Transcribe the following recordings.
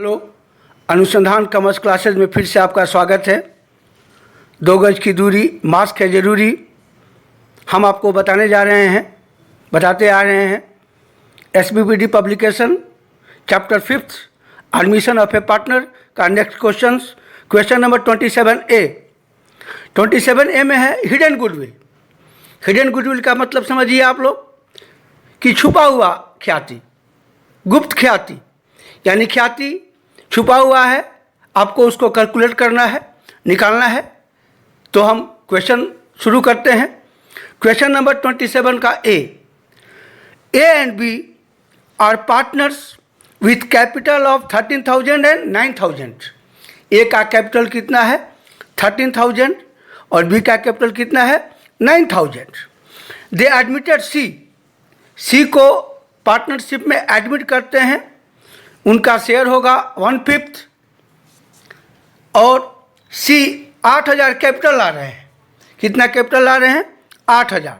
Hello, अनुसंधान commerce classes में फिर से आपका स्वागत है। 2 गज की दूरी, मास्क है ज़रूरी, हम आपको बताते आ रहे हैं SBPD publication chapter 5 admission of a partner का next question number 27A। 27A में है हिडन गुडविल। हिडन गुडविल का मतलब समझिए आप लोग कि छुपा हुआ ख्याति, गुप्त ख्याति, यानी ख्याति छुपा हुआ है, आपको उसको कैलकुलेट करना है, निकालना है। तो हम क्वेश्चन शुरू करते हैं। क्वेश्चन नंबर 27 का A and B are partners with capital of 13,000 and 9,000। A का कैपिटल कितना है 13,000 और बी का कैपिटल कितना है 9,000। दे एडमिटेड सी को पार्टनरशिप में एडमिट करते हैं। उनका शेयर होगा 1/5 और सी 8,000 कैपिटल ला रहे हैं। कितना कैपिटल ला रहे हैं 8,000।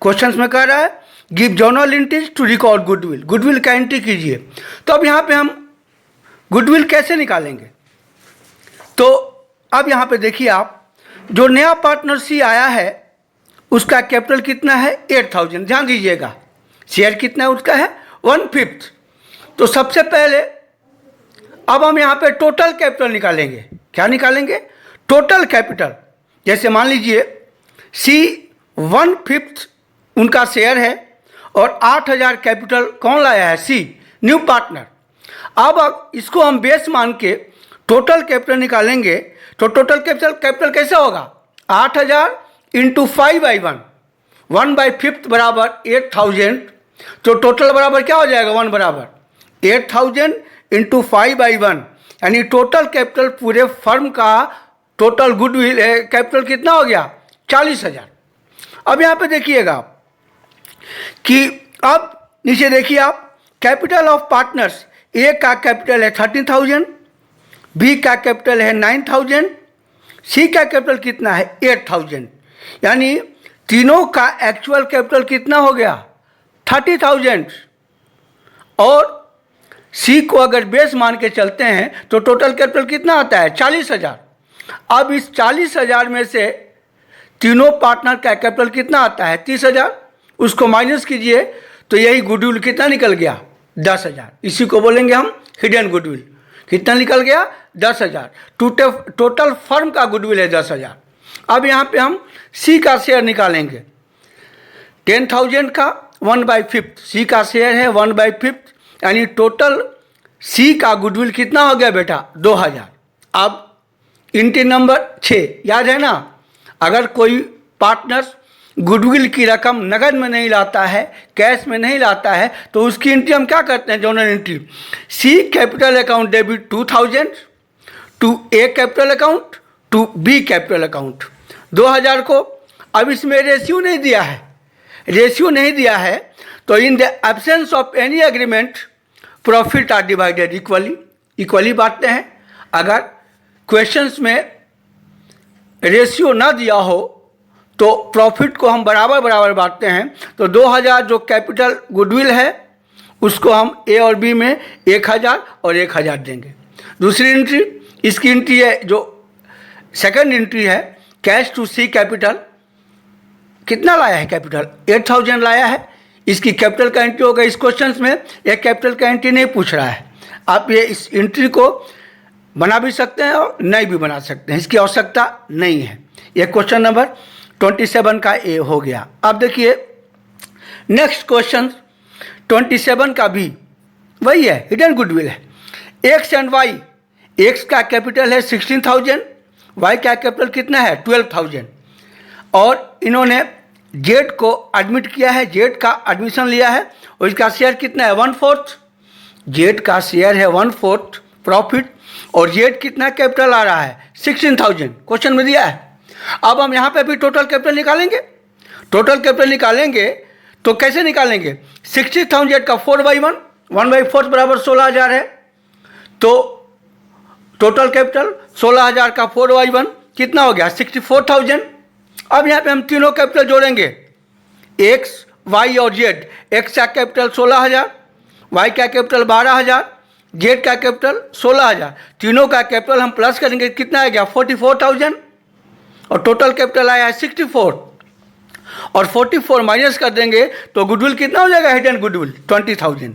क्वेश्चन में कह रहा है give journal entries to record goodwill. Goodwill का एंट्री कीजिए। तो अब यहाँ पे हम गुडविल कैसे निकालेंगे? तो अब यहाँ पे देखिए आप, जो नया पार्टनर सी आया है उसका कैपिटल कितना है 8,000। ध्यान दीजिएगा, शेयर कितना है उसका है 1/5। तो सबसे पहले अब हम यहाँ पे टोटल कैपिटल निकालेंगे। क्या निकालेंगे? Total capital. जैसे मान लीजिए सी 1/5 उनका शेयर है और 8,000 कैपिटल कौन लाया है? सी, न्यू पार्टनर। अब इसको हम बेस मान के टोटल कैपिटल निकालेंगे। तो टोटल कैपिटल कैसे होगा? 8,000 इंटू 5/1, 1/5 बराबर 8,000। तो टोटल बराबर क्या हो जाएगा? 1 बराबर 8,000 इंटू 5/1, यानी टोटल कैपिटल पूरे फर्म का टोटल गुडविल कैपिटल कितना हो गया 40,000। अब यहाँ पे देखिएगा आप कि अब नीचे देखिए आप, कैपिटल ऑफ पार्टनर्स, ए का कैपिटल है 13,000, बी का कैपिटल है 9,000, सी का कैपिटल कितना है 8,000। यानी तीनों का एक्चुअल कैपिटल कितना हो गया 30,000। और सी को अगर बेस मान के चलते हैं तो टोटल कैपिटल कितना आता है 40,000। अब इस 40,000 में से तीनों पार्टनर का कैपिटल कितना आता है 30,000। उसको माइनस कीजिए तो यही गुडविल कितना निकल गया 10,000। इसी को बोलेंगे हम हिडन गुडविल। कितना निकल गया 10,000। टोटल फर्म का गुडविल है 10,000। अब यहाँ पे हम सी का शेयर निकालेंगे। 10,000 का 1/5, सी का शेयर है 1/5, यानी टोटल सी का गुडविल कितना हो गया बेटा 2,000। अब एंट्री नंबर 6 याद है ना, अगर कोई पार्टनर गुडविल की रकम नगद में नहीं लाता है, कैश में नहीं लाता है, तो उसकी एंट्री हम क्या करते हैं? Journal entry. C capital account debit 2,000 to A capital account to B capital account 2,000 को। अब इसमें रेशियो नहीं दिया है, तो in the absence of any agreement profit are divided equally बांटते हैं। अगर क्वेश्चंस में रेशियो ना दिया हो तो प्रॉफिट को हम बराबर बांटते हैं। तो 2,000 जो कैपिटल गुडविल है उसको हम ए और बी में 1,000 और 1,000 देंगे। दूसरी एंट्री, इसकी एंट्री है जो सेकंड एंट्री है, कैश टू सी कैपिटल। कितना लाया है कैपिटल 8,000 लाया है। इसकी कैपिटल का एंट्री होगा। इस क्वेश्चन में एक कैपिटल का एंट्री नहीं पूछ रहा है। आप ये इस एंट्री को बना भी सकते हैं और नहीं भी बना सकते हैं, इसकी आवश्यकता नहीं है। ये क्वेश्चन नंबर 27 का ए हो गया। अब देखिए नेक्स्ट क्वेश्चन 27 का बी, वही है, हिडन गुडविल है। एक्स एंड वाई, एक्स का कैपिटल है 16,000, वाई का कैपिटल कितना है 12,000। और इन्होंने जेड को एडमिट किया है, जेड का एडमिशन लिया है और इसका शेयर कितना है 1/4। जेड का शेयर है 1/4 प्रॉफिट, और जेड कितना कैपिटल आ रहा है 16,000, क्वेश्चन में दिया है। अब हम यहाँ पे भी टोटल कैपिटल निकालेंगे। टोटल कैपिटल निकालेंगे तो कैसे निकालेंगे? 60,000 का 4/1, 1/4 बराबर 16,000 है। तो टोटल कैपिटल 16,000 का 4/1 कितना हो गया 64,000। अब यहाँ पे हम तीनों कैपिटल जोड़ेंगे, एक्स, वाई और जेड। एक्स का कैपिटल 16,000, वाई का कैपिटल 12,000, जेड का कैपिटल 16,000, तीनों का कैपिटल हम प्लस करेंगे कितना आ गया 44,000 और टोटल कैपिटल आया है 64 और 44 माइनस कर देंगे तो गुडविल कितना हो जाएगा हिडन गुडविल 20,000।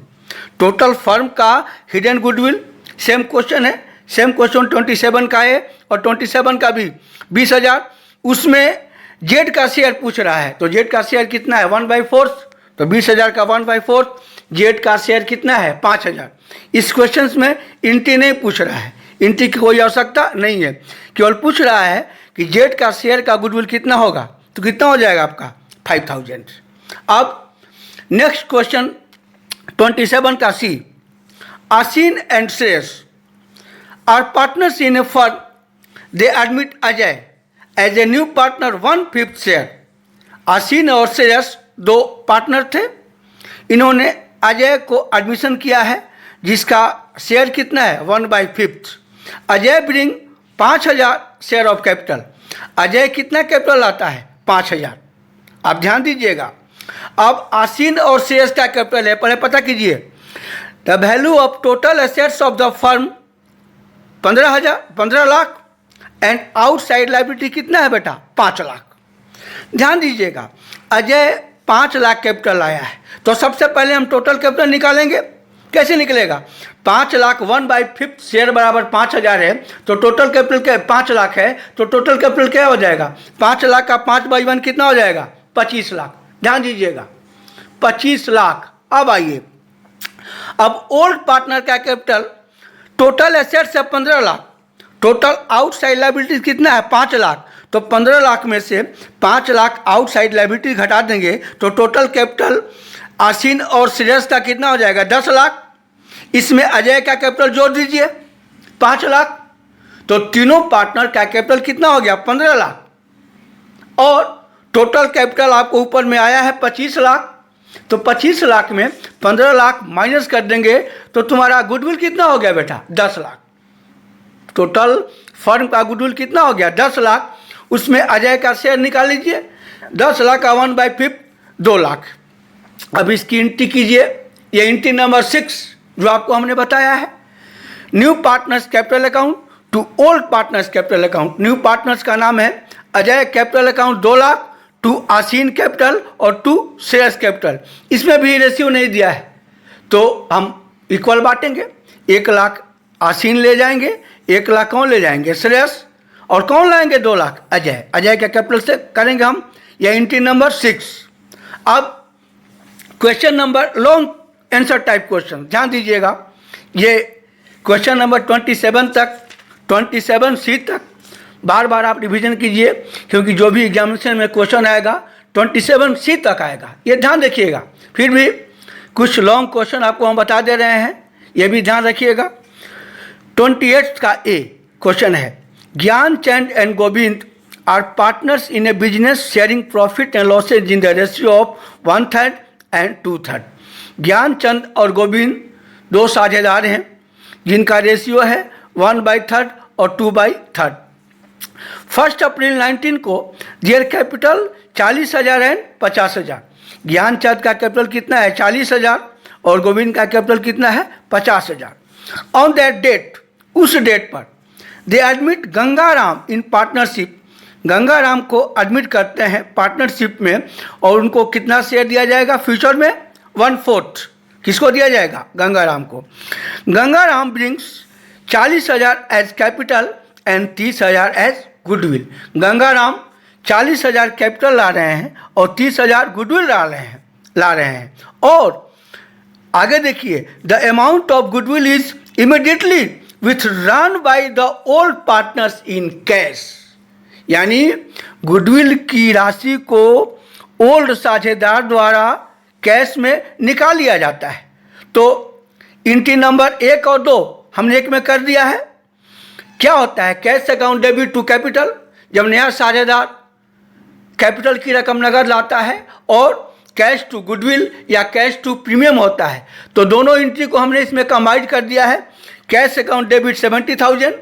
टोटल फर्म का हिडन गुडविल सेम क्वेश्चन है, सेम क्वेश्चन 27 का है और 27 का भी 20,000। उसमें जेड का शेयर पूछ रहा है तो जेड का शेयर कितना है 1/4, तो 20,000 का 1/4, जेड का शेयर कितना है 5,000। इस क्वेश्चन में इंटी नहीं पूछ रहा है, इंटी की कोई आवश्यकता नहीं है, केवल पूछ रहा है कि जेड का शेयर का गुडविल कितना होगा, तो कितना हो जाएगा आपका 5,000। अब नेक्स्ट क्वेश्चन 27 का C, Aseen and Shreyas are partners in a firm, they admit Ajay as a new partner 1/5 share. Aseen और श्रेयस दो पार्टनर थे, इन्होंने अजय को एडमिशन किया है जिसका शेयर कितना है 1/5। Ajay bring 5,000 share of capital. Ajay कितना कैपिटल आता है 5,000। आप ध्यान दीजिएगा, अब आसीन और श्रेयस का कैपिटल है, पहले पता कीजिए। The value of total assets of the firm 15 lakh and outside liability कितना है बेटा 5 लाख। ध्यान दीजिएगा, अजय 5 लाख कैपिटल आया है तो सबसे पहले हम टोटल कैपिटल निकालेंगे। कैसे निकलेगा, 5 लाख 1/5 शेयर बराबर 5,000 है तो टोटल कैपिटल क्या 5 लाख है, तो टोटल कैपिटल क्या हो जाएगा 5 लाख का 5/1 कितना हो जाएगा 25 लाख। ध्यान दीजिएगा 25 लाख। अब आइए, अब ओल्ड पार्टनर का कैपिटल टोटल एसेट्स है 15 लाख, टोटल आउटसाइड लायबिलिटी कितना है 5 लाख, तो 15 लाख में से 5 लाख आउटसाइड लायबिलिटी घटा देंगे तो टोटल कैपिटल आसीन और श्रेयस का कितना हो जाएगा 10 लाख। इसमें अजय का कैपिटल जोड़ दीजिए 5 लाख, तो तीनों पार्टनर का कैपिटल कितना हो गया 15 लाख और टोटल कैपिटल आपको ऊपर में आया है 25 लाख। तो 25 लाख में 15 लाख माइनस कर देंगे तो तुम्हारा गुडविल कितना हो गया बेटा 10 लाख। टोटल फर्म का गुडविल कितना हो गया 10 लाख। उसमें अजय का शेयर निकाल लीजिए, 10 लाख का 1/5 2 लाख। अब इसकी एंट्री कीजिए, ये एंट्री नंबर 6 जो आपको हमने बताया है, new partners capital account to old partners capital account. New partners का नाम है Ajay capital account 2 lakh, to Aseen capital और टू श्रेयस कैपिटल। इसमें भी रेशियो नहीं दिया है तो हम इक्वल बांटेंगे, 1 लाख आसीन ले जाएंगे, 1 लाख कौन ले जाएंगे श्रेयस, और कौन लाएंगे 2 लाख अजय। अजय के कैपिटल से करेंगे हम, यह एंट्री नंबर 6। अब question number long answer type question, ध्यान दीजिएगा, ये क्वेश्चन नंबर 27 तक 27C तक बार बार आप रिवीजन कीजिए क्योंकि जो भी एग्जामिनेशन में क्वेश्चन आएगा 27C तक आएगा, ये ध्यान रखिएगा। फिर भी कुछ लॉन्ग क्वेश्चन आपको हम बता दे रहे हैं, ये भी ध्यान रखिएगा। 28 का ए क्वेश्चन है, Gyanchand and Govind are partners in a business sharing profit and losses in the ratio of 1/3 and 2/3। Gyanchand और गोविंद दो साझेदार हैं जिनका रेशियो है 1/3 और 2/3। 1 अप्रैल 19 को देयर कैपिटल 40,000 एंड 50,000। ज्ञानचंद का कैपिटल कितना है 40,000 और गोविंद का कैपिटल कितना है 50,000। ऑन दैट डेट, उस डेट पर दे admit Gangaram in partnership. Gangaram को एडमिट करते हैं पार्टनरशिप में और उनको कितना शेयर दिया जाएगा फ्यूचर में 1/4। किसको दिया जाएगा गंगाराम को। Gangaram brings 40,000 as capital and 30,000 as goodwill. Gangaram 40,000 capital ला रहे हैं और 30,000 गुडविल ला रहे हैं और आगे देखिए, the amount of goodwill is immediately withdrawn by the old partners in cash. यानी गुडविल की राशि को ओल्ड साझेदार द्वारा कैश में निकाल लिया जाता है। तो एंट्री नंबर 1 और 2 हमने एक में कर दिया है। क्या होता है cash account debit to capital, जब नया साझेदार कैपिटल की रकम नगद लाता है और कैश टू गुडविल या कैश टू प्रीमियम होता है, तो दोनों एंट्री को हमने इसमें कंबाइन कर दिया है। Cash account debit 70,000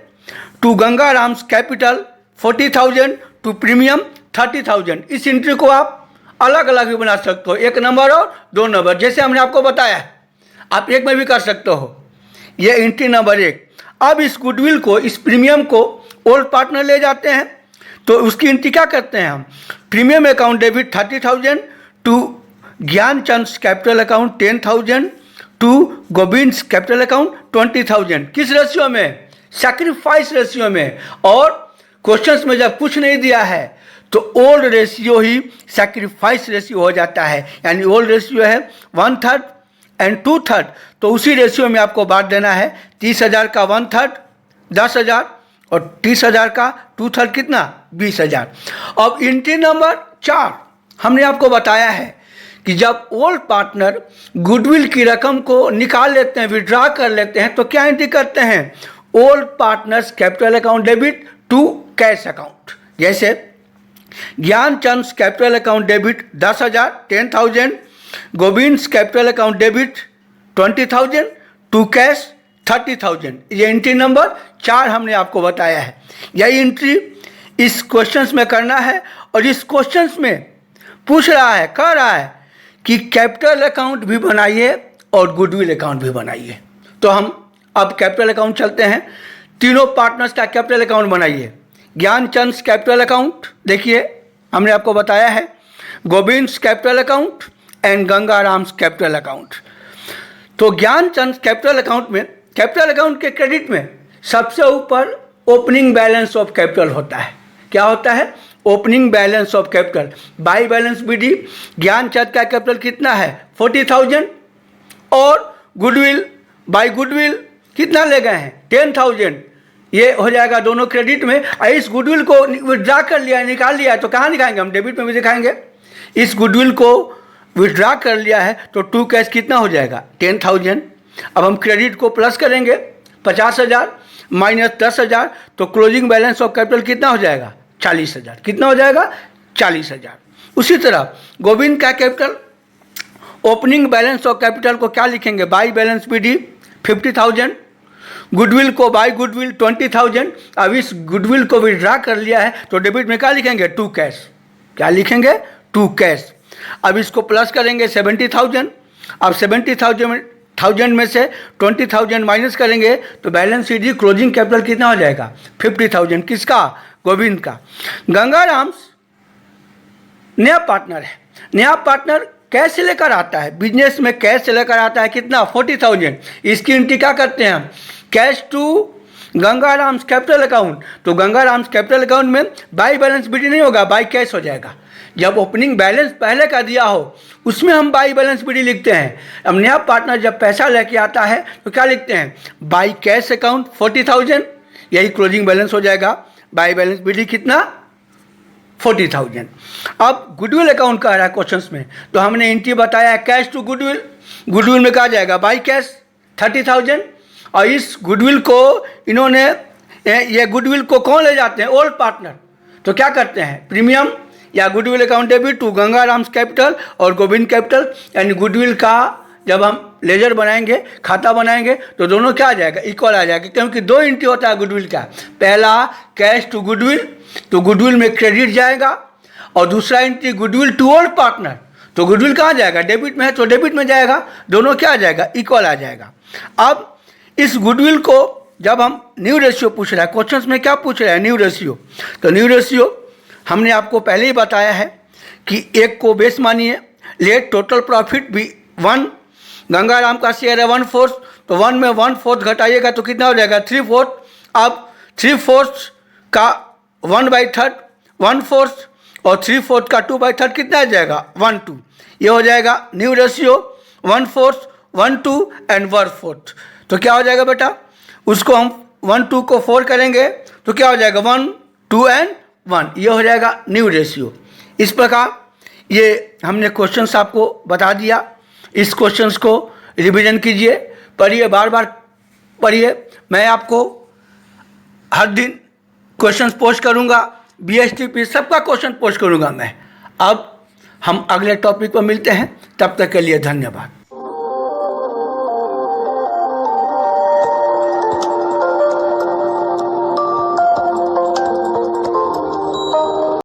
to Gangaram's capital 40,000 to premium 30,000। इस एंट्री को आप अलग अलग भी बना सकते हो, 1 नंबर और 2 नंबर, जैसे हमने आपको बताया है। आप एक में भी कर सकते हो, ये एंट्री नंबर 1। अब इस गुडविल को, इस प्रीमियम को ओल्ड पार्टनर ले जाते हैं, तो उसकी एंट्री क्या करते हैं हम? Premium account debit 30,000 to Gyanchand capital account 10,000 to Govind capital account 20,000। किस रेशियो में? सैक्रिफाइस रेशियो में। और क्वेश्चंस में जब कुछ नहीं दिया है तो ओल्ड रेशियो ही सैक्रिफाइस रेशियो हो जाता है, यानी ओल्ड रेशियो है 1/3 एंड 2/3, तो उसी रेशियो में आपको बांट देना है। 30,000 का 1/3 10,000 और 30,000 का 2/3 कितना? 20,000। अब एंट्री नंबर 4 हमने आपको बताया है कि जब ओल्ड पार्टनर गुडविल की रकम को निकाल लेते हैं, विड्रॉ कर लेते हैं, तो क्या एंट्री करते हैं? Old partners capital account debit to cash account. जैसे Gyanchand capital account debit 10,000 10,000, Govind capital account debit 20,000 to cash 30,000। ये एंट्री नंबर 4 हमने आपको बताया है। यही एंट्री इस क्वेश्चंस में करना है। और इस क्वेश्चंस में पूछ रहा है, कह रहा है कि कैपिटल अकाउंट भी बनाइए और गुडविल अकाउंट भी बनाइए। तो हम अब कैपिटल अकाउंट चलते हैं। तीनों पार्टनर्स का कैपिटल अकाउंट बनाइए। ज्ञानचंद कैपिटल अकाउंट देखिए हमने आपको बताया है, Govind capital account and Gangaram capital account. तो ज्ञानचंद कैपिटल अकाउंट में, कैपिटल अकाउंट के क्रेडिट में सबसे ऊपर ओपनिंग बैलेंस ऑफ कैपिटल होता है। क्या होता है? Opening balance of capital by balance BD. Gyanchand का कैपिटल कितना है? 40,000 और गुडविल बाई गुडविल कितना ले गए हैं? 10,000। ये हो जाएगा दोनों क्रेडिट में। इस गुडविल को विड्रॉ कर लिया, निकाल लिया है, तो कहाँ दिखाएंगे हम? डेबिट में भी दिखाएंगे। इस गुडविल को विड्रॉ कर लिया है तो टू कैश कितना हो जाएगा? 10,000। अब हम क्रेडिट को प्लस करेंगे 50,000 माइनस 10,000, तो क्लोजिंग बैलेंस ऑफ कैपिटल कितना हो जाएगा? 40,000। कितना हो जाएगा? 40,000। उसी तरह गोविंद का capital opening balance of capital को क्या लिखेंगे? बाई बैलेंस बीडी 50,000, गुडविल को बाई गुडविल 20,000। अब इस गुडविल को विड्रॉ कर लिया है तो डेबिट में क्या लिखेंगे? To cash. क्या लिखेंगे? To cash. अब इसको प्लस करेंगे 70,000। अब 70,000 में से 20,000 माइनस करेंगे तो बैलेंस शीट क्लोजिंग कैपिटल कितना हो जाएगा? 50,000। किसका? गोविंद का। गंगाराम नया पार्टनर है। नया पार्टनर कैश लेकर आता है, बिजनेस में कैश लेकर आता है। कितना? 40,000। इसकी एंट्री क्या करते हैं हम? Cash to Gangaram capital account. तो गंगाराम कैपिटल अकाउंट में बाई बैलेंस बीडी नहीं होगा, बाई कैश हो जाएगा। जब ओपनिंग बैलेंस पहले का दिया हो उसमें हम बाई बैलेंस बीडी लिखते हैं। अब नया पार्टनर जब पैसा लेके आता है तो क्या लिखते हैं? बाई कैश अकाउंट 40,000, यही क्लोजिंग बैलेंस हो जाएगा। बाई बैलेंस बीडी कितना? 40,000। अब गुडविल अकाउंट का आ रहा है क्वेश्चंस में, तो हमने एंट्री बताया है कैश टू गुडविल। गुडविल में कहा जाएगा बाई कैश 30,000। और इस गुडविल को इन्होंने, ये गुडविल को कौन ले जाते हैं? Old partner. तो क्या करते हैं? प्रीमियम या goodwill account debit to Gangaram capital और गोविंद कैपिटल, यानी गुडविल का जब हम लेजर बनाएंगे, खाता बनाएंगे, तो दोनों क्या आ जाएगा? इक्वल आ जाएगा, क्योंकि दो एंट्री होता है गुडविल का। पहला कैश टू गुडविल, तो गुडविल में क्रेडिट जाएगा, और दूसरा entry goodwill to old partner, तो गुडविल कहाँ जाएगा? डेबिट में है तो डेबिट में जाएगा। दोनों क्या आ जाएगा? इक्वल आ जाएगा। अब इस गुडविल को जब हम न्यू रेशियो पूछ रहा है, क्वेश्चंस में क्या पूछ रहा है? New ratio. तो न्यू रेशियो हमने आपको पहले ही बताया है कि एक को बेस मानिए, लेट टोटल प्रॉफिट भी 1, गंगाराम का शेयर है 1/4, तो 1 में 1/4 घटाइएगा तो कितना हो जाएगा? 3/4। अब 3/4 का 1/3 1/4 और 3/4 का 2/3 कितना आ जाएगा? 1/2। ये हो जाएगा न्यू रेशियो 1/4 1/2 एंड 1/4। तो क्या हो जाएगा बेटा? उसको हम 1/2 को 4 करेंगे तो क्या हो जाएगा? 1 2 एंड 1। ये हो जाएगा न्यू रेशियो। इस प्रकार ये हमने क्वेश्चंस आपको बता दिया। इस क्वेश्चंस को रिवीजन कीजिए, पढ़िए, बार बार पढ़िए। मैं आपको हर दिन क्वेश्चंस पोस्ट करूंगा, BSTP सबका क्वेश्चन पोस्ट करूंगा मैं। अब हम अगले टॉपिक पर मिलते हैं, तब तक के लिए धन्यवाद।